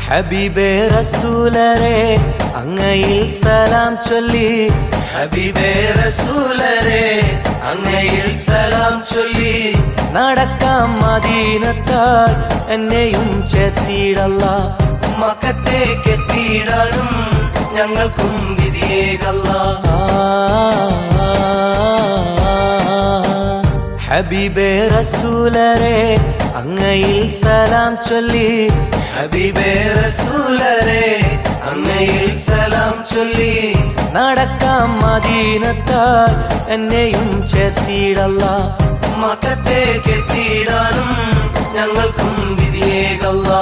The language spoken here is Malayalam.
ഹബീബേ റസൂലരെ അങ്ങയിൽ സലാം ചൊല്ലി ഹബീബേ റസൂലരെ അങ്ങയിൽ സലാം ചൊല്ലി നടക്കാം മദീനത്താൽ എന്നെയും ചേർത്തിടല്ലാ മക്കത്തേക്ക് എത്തിയിടാനും ഞങ്ങൾക്കും വിധിയേകല്ലാ ഹബീബേ റസൂലരെ അങ്ങയിൽ സലാം ചൊല്ലി ഹബീബേ റസൂലരെ അങ്ങയിൽ സലാം ചൊല്ലി നടക്കാം മദീനത്താൽ എന്നെയും ചേർത്തിടല്ലാ മക്കത്തേക്ക് എത്തിയിടാനും ഞങ്ങൾക്കും വിധിയേകല്ലാ